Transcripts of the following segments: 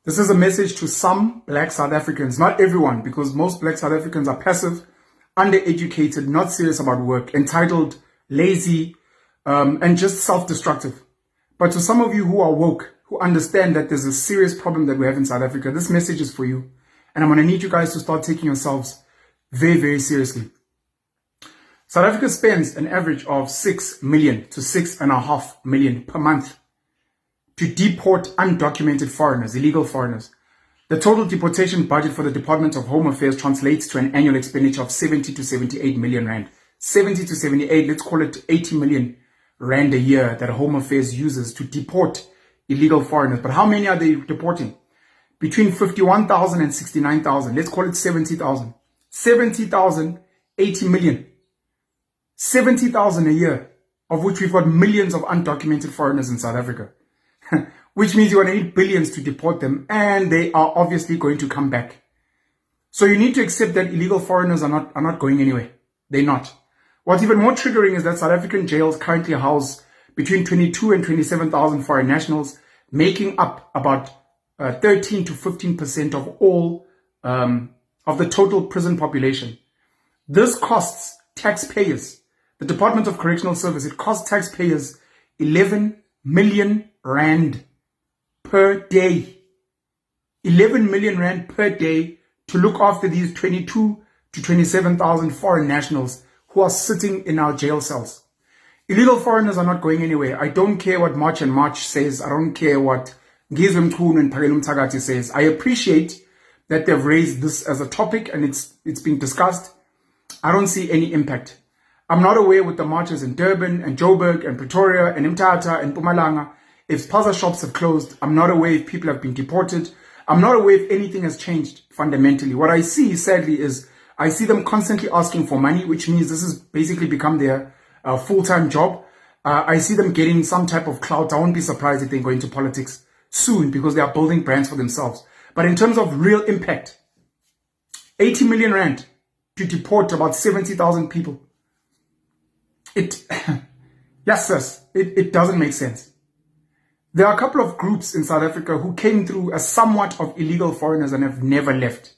This is a message to some black South Africans, not everyone, because most black South Africans are passive, undereducated, not serious about work, entitled, lazy, and just self-destructive. But to some of you who are woke, who understand that there's a serious problem that we have in South Africa, this message is for you. And I'm going to need you guys to start taking yourselves very, very seriously. South Africa spends an average of 6 million to 6.5 million per month to deport undocumented foreigners, illegal foreigners. The total deportation budget for the Department of Home Affairs translates to an annual expenditure of 70 to 78 million rand. 70 to 78, let's call it 80 million rand a year that Home Affairs uses to deport illegal foreigners. But how many are they deporting? Between 51,000 and 69,000. Let's call it 70,000. 70,000, 80 million. 70,000 a year, of which we've got millions of undocumented foreigners in South Africa. Which means you're going to need billions to deport them, and they are obviously going to come back. So you need to accept that illegal foreigners are not going anywhere. They're not. What's even more triggering is that South African jails currently house between 22 and 27,000 foreign nationals, making up about 13 to 15% of all of the total prison population. This costs taxpayers, the Department of Correctional Service, it costs taxpayers 11 million rand per day. 11 million rand per day to look after these 22 to 27,000 foreign nationals who are sitting in our jail cells. Illegal foreigners are not going anywhere. I don't care what March and March says. I don't care what Ngizwe Mchunu and Phakelele Mthakathi says. I appreciate that they've raised this as a topic and it's being discussed. I don't see any impact. I'm not aware with the marches in Durban and Joburg and Pretoria and Mthatha and Mpumalanga. If spaza shops have closed, I'm not aware if people have been deported. I'm not aware if anything has changed fundamentally. What I see, sadly, is I see them constantly asking for money, which means this has basically become their full-time job. I see them getting some type of clout. I won't be surprised if they go into politics soon because they are building brands for themselves. But in terms of real impact, 80 million rand to deport about 70,000 people. Yes, it doesn't make sense. There are a couple of groups in South Africa who came through as somewhat of illegal foreigners and have never left.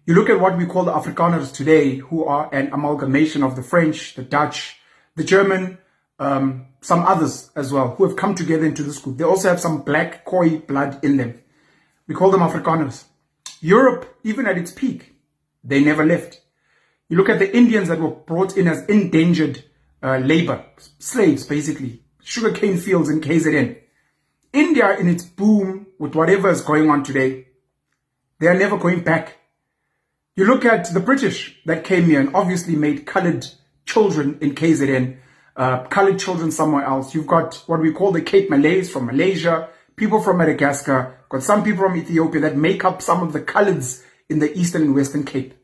You look at what we call the Afrikaners today, who are an amalgamation of the French, the Dutch, the German, some others as well, who have come together into this group. They also have some black Khoi blood in them. We call them Afrikaners. Europe, even at its peak, they never left. You look at the Indians that were brought in as endangered labor, slaves basically, sugarcane fields in KZN. India in its boom with whatever is going on today, they are never going back. You look at the British that came here and obviously made colored children in KZN, colored children somewhere else. You've got what we call the Cape Malays from Malaysia, people from Madagascar, got some people from Ethiopia that make up some of the coloreds in the Eastern and Western Cape.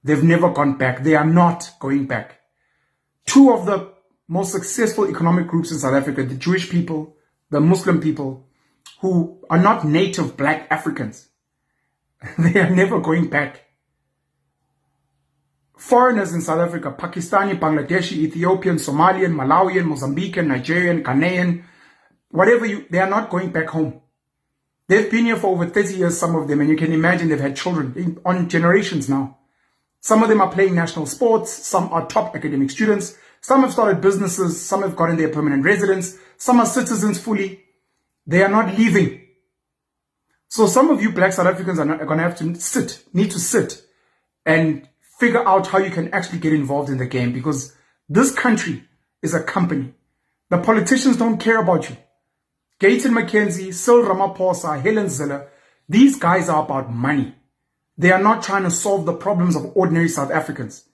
They've never gone back. They are not going back. Two of the most successful economic groups in South Africa, the Jewish people, the Muslim people, who are not native black Africans, they are never going back. Foreigners in South Africa, Pakistani, Bangladeshi, Ethiopian, Somalian, Malawian, Mozambican, Nigerian, Ghanaian, whatever they are not going back home. They've been here for over 30 years, some of them, and you can imagine they've had children on generations now. Some of them are playing national sports, some are top academic students, some have started businesses, some have gotten their permanent residence, some are citizens fully. They are not leaving. So some of you black South Africans are going to have to need to sit and figure out how you can actually get involved in the game, because this country is a company. The politicians don't care about you. Gayton McKenzie, Cyril Ramaphosa, Helen Zille, these guys are about money. They are not trying to solve the problems of ordinary South Africans.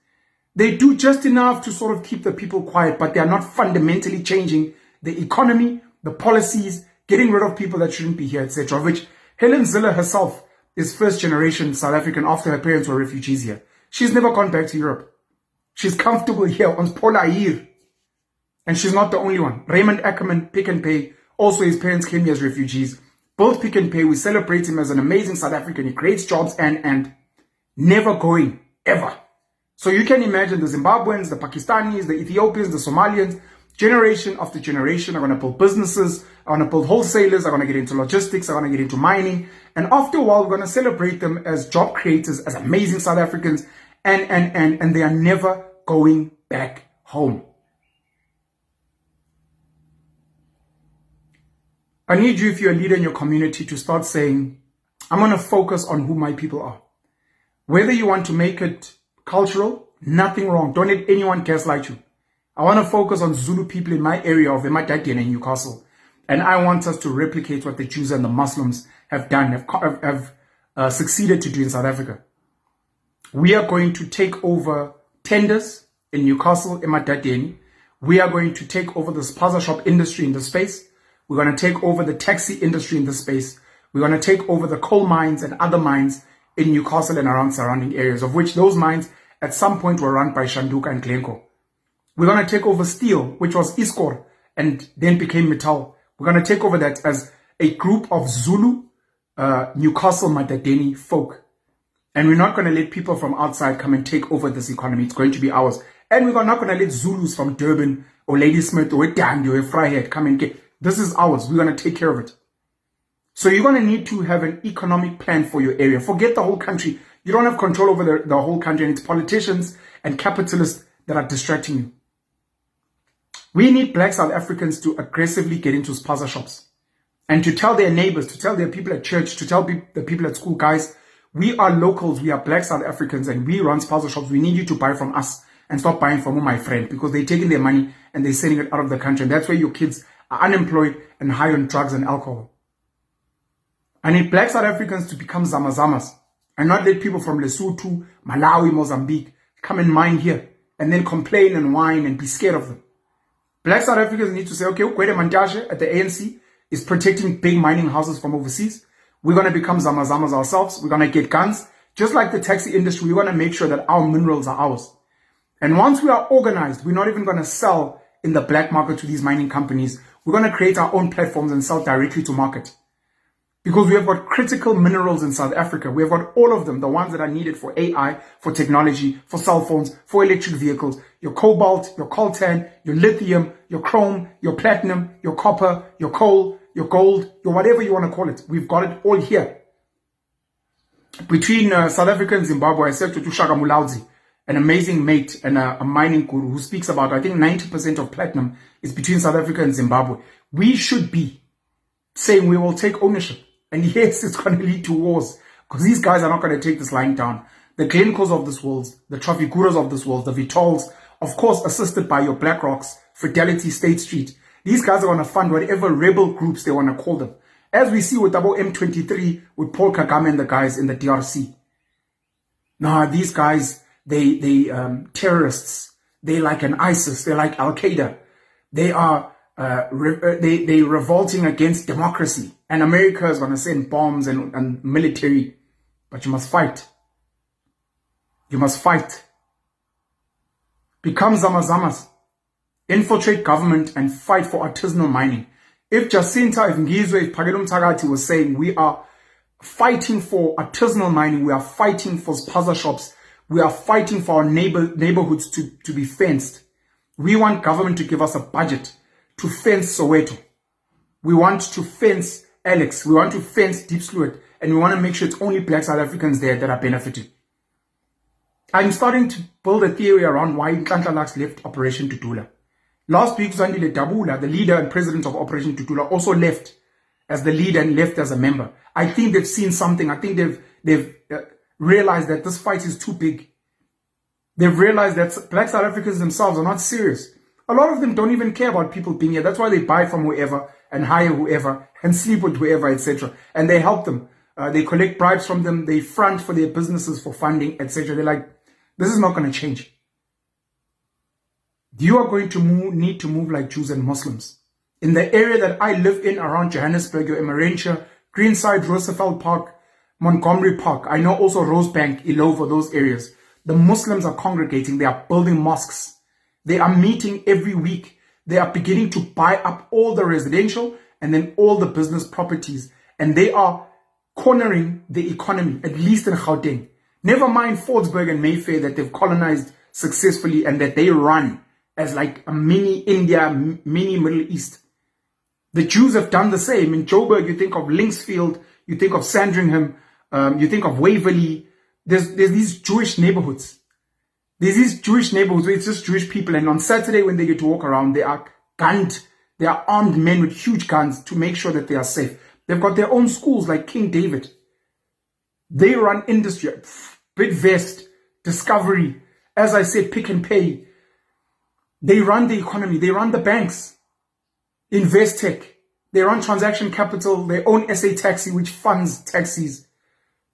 They do just enough to sort of keep the people quiet, but they are not fundamentally changing the economy, the policies, getting rid of people that shouldn't be here, etc. Which Helen Zille herself is first generation South African after her parents were refugees here. She's never gone back to Europe. She's comfortable here on Pola Air. And she's not the only one. Raymond Ackerman, Pick n Pay, also his parents came here as refugees. Both Pick n Pay, we celebrate him as an amazing South African. He creates jobs and never going, ever. So you can imagine the Zimbabweans, the Pakistanis, the Ethiopians, the Somalians, Generation after generation are going to build businesses, are going to build wholesalers, are going to get into logistics, are going to get into mining. And after a while, we're going to celebrate them as job creators, as amazing South Africans, and they are never going back home. I need you, if you're a leader in your community, to start saying, I'm going to focus on who my people are. Whether you want to make it cultural, nothing wrong. Don't let anyone gaslight you. I want to focus on Zulu people in my area of eMadadeni and Newcastle. And I want us to replicate what the Jews and the Muslims have done, have succeeded to do in South Africa. We are going to take over tenders in Newcastle, eMadadeni. We are going to take over the spaza shop industry in the space. We're going to take over the taxi industry in the space. We're going to take over the coal mines and other mines in Newcastle and around surrounding areas, of which those mines at some point were run by Shanduka and Glencore. We're going to take over steel, which was Iskor and then became Metal. We're going to take over that as a group of Zulu, Newcastle, Madadeni folk. And we're not going to let people from outside come and take over this economy. It's going to be ours. And we're not going to let Zulus from Durban or Ladysmith or Dandi or Vryheid come and get. This is ours. We're going to take care of it. So you're going to need to have an economic plan for your area. Forget the whole country. You don't have control over the whole country, and it's politicians and capitalists that are distracting you. We need black South Africans to aggressively get into spaza shops and to tell their neighbors, to tell their people at church, to tell the people at school, guys, we are locals, we are black South Africans, and we run spaza shops. We need you to buy from us and stop buying from my friend, because they're taking their money and they're sending it out of the country. And that's where your kids are unemployed and high on drugs and alcohol. I need black South Africans to become zamazamas and not let people from Lesotho, Malawi, Mozambique come and mine here and then complain and whine and be scared of them. Black South Africans need to say, okay, Kwede Mantashe at the ANC is protecting big mining houses from overseas. We're going to become zamazamas ourselves. We're going to get guns. Just like the taxi industry, we're going to make sure that our minerals are ours. And once we are organized, we're not even going to sell in the black market to these mining companies. We're going to create our own platforms and sell directly to market. Because we have got critical minerals in South Africa. We have got all of them, the ones that are needed for AI, for technology, for cell phones, for electric vehicles. Your cobalt, your coltan, your lithium, your chrome, your platinum, your copper, your coal, your gold, your whatever you want to call it. We've got it all here. Between South Africa and Zimbabwe, I said to Shaka Mulaudzi, an amazing mate and a mining guru who speaks about, I think 90% of platinum is between South Africa and Zimbabwe. We should be saying we will take ownership. And yes, it's going to lead to wars, because these guys are not going to take this lying down. The Glencores of this world, the Trafiguras of this world, the Vitols, of course, assisted by your BlackRocks, Fidelity, State Street. These guys are going to fund whatever rebel groups they want to call them. As we see with double M23, with Paul Kagame and the guys in the DRC. Now, these guys, they terrorists. They like an ISIS. They're like Al-Qaeda. They are they revolting against democracy. And America is going to send bombs and military. But you must fight. You must fight. Become zamazamas. Infiltrate government and fight for artisanal mining. If Jacinta, if Ngizwe, if Phakelele Mthakathi was saying we are fighting for artisanal mining, we are fighting for spaza shops, we are fighting for our neighborhoods to be fenced. We want government to give us a budget to fence Soweto. We want to fence Alex. We want to fence Deep Sluit. And we want to make sure it's only black South Africans there that are benefiting. I'm starting to build a theory around why Nhlanhla Lux left Operation Tutula. Last week, Zandile Dabula, the leader and president of Operation Tutula, also left as the leader and left as a member. I think they've seen something. I think they've realized that this fight is too big. They've realized that black South Africans themselves are not serious. A lot of them don't even care about people being here. That's why they buy from whoever and hire whoever and sleep with whoever, etc. And they help them. They collect bribes from them. They front for their businesses for funding, etc. They're like, this is not going to change. You are going to need to move like Jews and Muslims. In the area that I live in around Johannesburg, your Emerentia, Greenside, Roosevelt Park, Montgomery Park. I know also Rosebank, Illovo, those areas. The Muslims are congregating. They are building mosques. They are meeting every week. They are beginning to buy up all the residential and then all the business properties. And they are cornering the economy, at least in Gauteng. Never mind Fordsburg and Mayfair that they've colonized successfully and that they run as like a mini India, mini Middle East. The Jews have done the same. In Joburg, you think of Linksfield, you think of Sandringham, you think of Waverley. There's these Jewish neighborhoods. There's these Jewish neighborhoods where it's just Jewish people. And on Saturday, when they get to walk around, they are gunned. They are armed men with huge guns to make sure that they are safe. They've got their own schools like King David. They run industry. Bidvest, Discovery, as I said, Pick and Pay. They run the economy. They run the banks. Investec. They run Transaction Capital. They own SA Taxi, which funds taxis.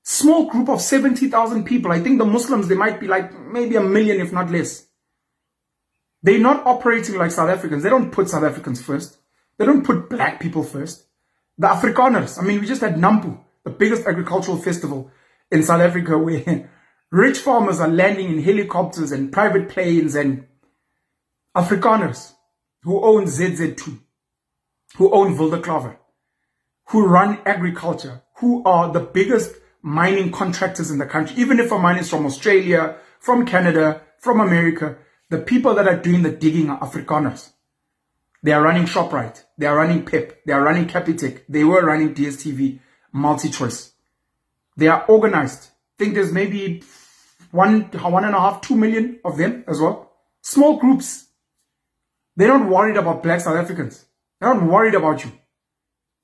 Small group of 70,000 people. I think the Muslims, they might be like maybe 1 million, if not less. They're not operating like South Africans. They don't put South Africans first. They don't put black people first. The Afrikaners. I mean, we just had Nampo, the biggest agricultural festival in South Africa, where rich farmers are landing in helicopters and private planes, and Afrikaners who own ZZ2, who own Wilderklaver, who run agriculture, who are the biggest mining contractors in the country. Even if a mine is from Australia, from Canada, from America, the people that are doing the digging are Afrikaners. They are running ShopRite. They are running PEP. They are running Capitec. They were running DSTV, MultiChoice. They are organized. I think there's maybe 1.5, 2 million of them as well. Small groups. They're not worried about black South Africans. They're not worried about you.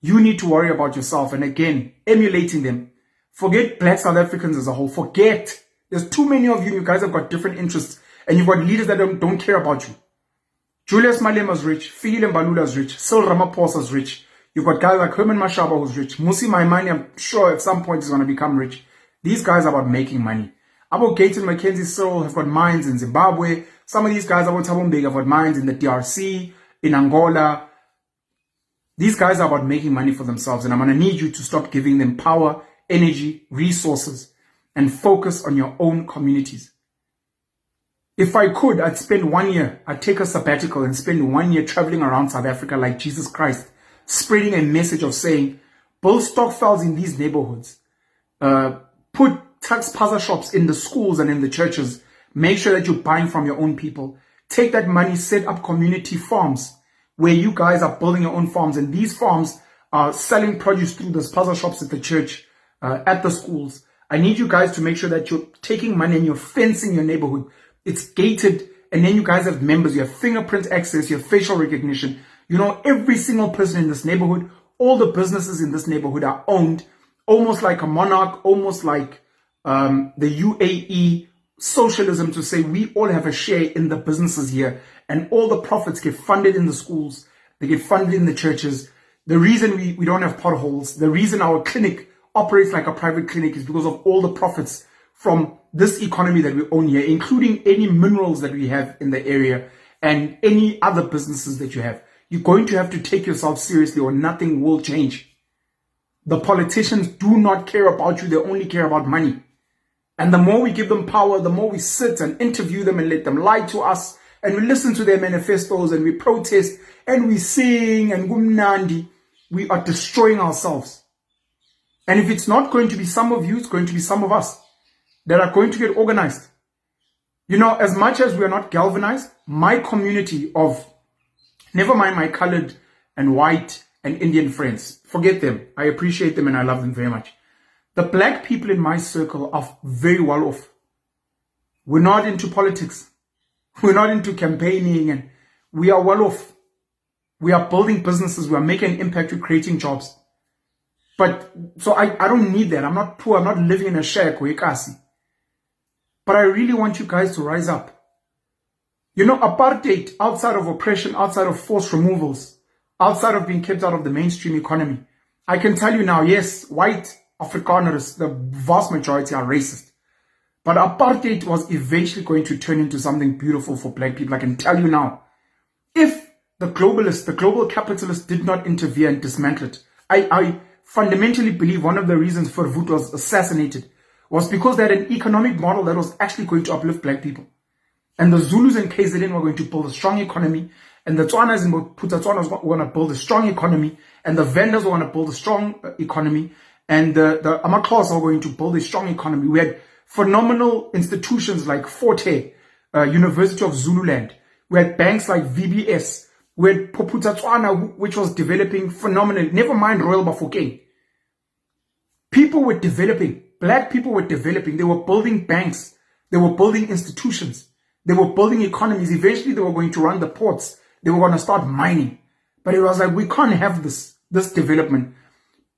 You need to worry about yourself. And again, emulating them. Forget black South Africans as a whole. Forget. There's too many of you. You guys have got different interests. And you've got leaders that don't care about you. Julius Malema's rich. Fikile Mbalula's rich. Cyril Ramaphosa's rich. You've got guys like Herman Mashaba who's rich. Musi Maimane, I'm sure at some point is going to become rich. These guys are about making money. About Gayton Mackenzie Cyril have got mines in Zimbabwe. Some of these guys, about Thabo Mbeki, have got mines in the DRC, in Angola. These guys are about making money for themselves. And I'm going to need you to stop giving them power, energy, resources, and focus on your own communities. If I could, I'd spend 1 year, I'd take a sabbatical and spend 1 year traveling around South Africa like Jesus Christ, spreading a message of saying, build stockpiles in these neighborhoods, put tax plaza shops in the schools and in the churches, make sure that you're buying from your own people, take that money, set up community farms where you guys are building your own farms, and these farms are selling produce through the plaza shops at the church, at the schools. I need you guys to make sure that you're taking money and you're fencing your neighborhood. It's gated, and then you guys have members, you have fingerprint access, you have facial recognition. You know every single person in this neighborhood. All the businesses in this neighborhood are owned almost like a monarch, almost like the UAE socialism, to say we all have a share in the businesses here, and all the profits get funded in the schools, they get funded in the churches. The reason we don't have potholes, the reason our clinic operates like a private clinic is because of all the profits from this economy that we own here, including any minerals that we have in the area and any other businesses that you have. You're going to have to take yourself seriously or nothing will change. The politicians do not care about you. They only care about money. And the more we give them power, the more we sit and interview them and let them lie to us, and we listen to their manifestos and we protest and we sing and gumnandi, we are destroying ourselves. And if it's not going to be some of you, it's going to be some of us that are going to get organized. You know, as much as we are not galvanized, my community of, never mind my colored and white and Indian friends, forget them. I appreciate them and I love them very much. The black people in my circle are very well off. We're not into politics. We're not into campaigning, and we are well off. We are building businesses. We are making an impact. We're creating jobs. But, so I don't need that. I'm not poor. I'm not living in a shack or ikasi. But I really want you guys to rise up. You know, apartheid, outside of oppression, outside of forced removals, outside of being kept out of the mainstream economy, I can tell you now, yes, white Afrikaners, the vast majority are racist. But apartheid was eventually going to turn into something beautiful for black people. I can tell you now. If the globalists, the global capitalists did not intervene and dismantle it, I fundamentally believe one of the reasons Verwoerd was assassinated was because they had an economic model that was actually going to uplift black people. And the Zulus and KZN were going to build a strong economy, and the Tswanas and Putatswanas were going to build a strong economy, and the vendors were going to build a strong economy, and the Amaklas are going to build a strong economy. We had phenomenal institutions like Forte, University of Zululand. We had banks like VBS. We had Poputatswana, which was developing phenomenally. Never mind Royal Bafokeng. People were developing. Black people were developing. They were building banks. They were building institutions. They were building economies. Eventually, they were going to run the ports. They were going to start mining. But it was like, we can't have this development.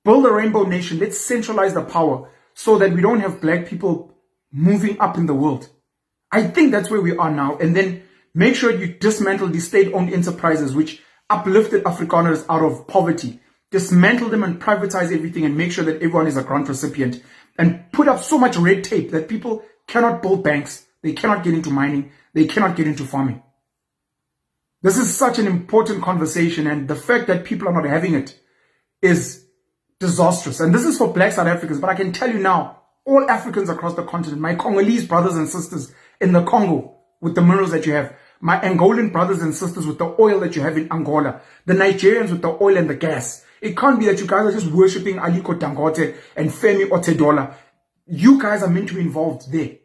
Build a rainbow nation. Let's centralize the power so that we don't have black people moving up in the world. I think that's where we are now. And then make sure you dismantle the state-owned enterprises which uplifted Afrikaners out of poverty. Dismantle them and privatize everything and make sure that everyone is a grant recipient. And put up so much red tape that people cannot build banks. They cannot get into mining. They cannot get into farming. This is such an important conversation, and the fact that people are not having it is disastrous. And this is for black South Africans, but I can tell you now, all Africans across the continent, my Congolese brothers and sisters in the Congo with the minerals that you have, my Angolan brothers and sisters with the oil that you have in Angola, the Nigerians with the oil and the gas. It can't be that you guys are just worshipping Aliko Dangote and Femi Otedola. You guys are meant to be involved there.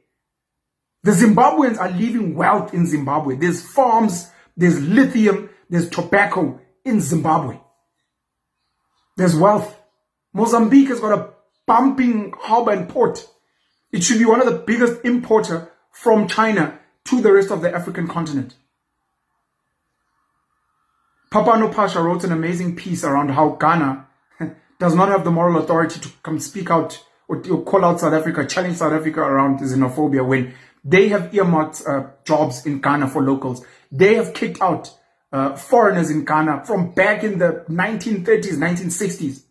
The Zimbabweans are leaving wealth in Zimbabwe. There's farms, there's lithium, there's tobacco in Zimbabwe. There's wealth. Mozambique has got a pumping harbor and port. It should be one of the biggest importer from China to the rest of the African continent. Papano Pasha wrote an amazing piece around how Ghana does not have the moral authority to come speak out or call out South Africa, challenge South Africa around xenophobia when they have earmarked jobs in Ghana for locals. They have kicked out foreigners in Ghana from back in the 1930s, 1960s.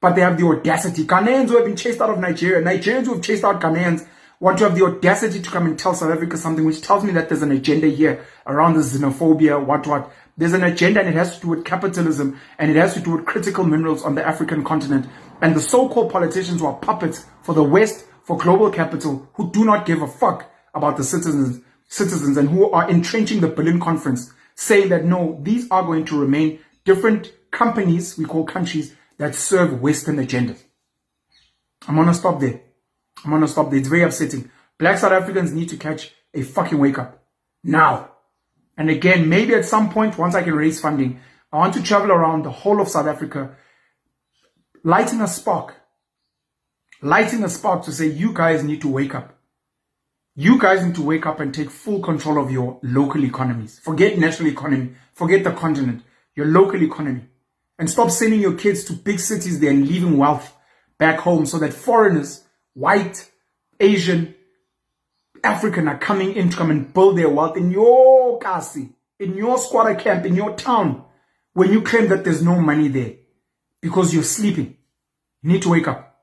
But they have the audacity. Ghanaians who have been chased out of Nigeria, Nigerians who have chased out Ghanaians, want to have the audacity to come and tell South Africa something which tells me that there's an agenda here around the xenophobia, what. There's an agenda, and it has to do with capitalism, and it has to do with critical minerals on the African continent. And the so-called politicians who are puppets for the West, for global capital, who do not give a fuck about the citizens and who are entrenching the Berlin Conference, saying that no, these are going to remain different companies, we call countries, that serve Western agendas. I'm going to stop there. It's very upsetting. Black South Africans need to catch a fucking wake up. Now. And again, maybe at some point, once I can raise funding, I want to travel around the whole of South Africa, lighting a spark to say, you guys need to wake up. You guys need to wake up and take full control of your local economies. Forget national economy. Forget the continent. Your local economy. And stop sending your kids to big cities there and leaving wealth back home so that foreigners, white, Asian, African, are coming in to come and build their wealth in your kasi, in your squatter camp, in your town, when you claim that there's no money there because you're sleeping. You need to wake up.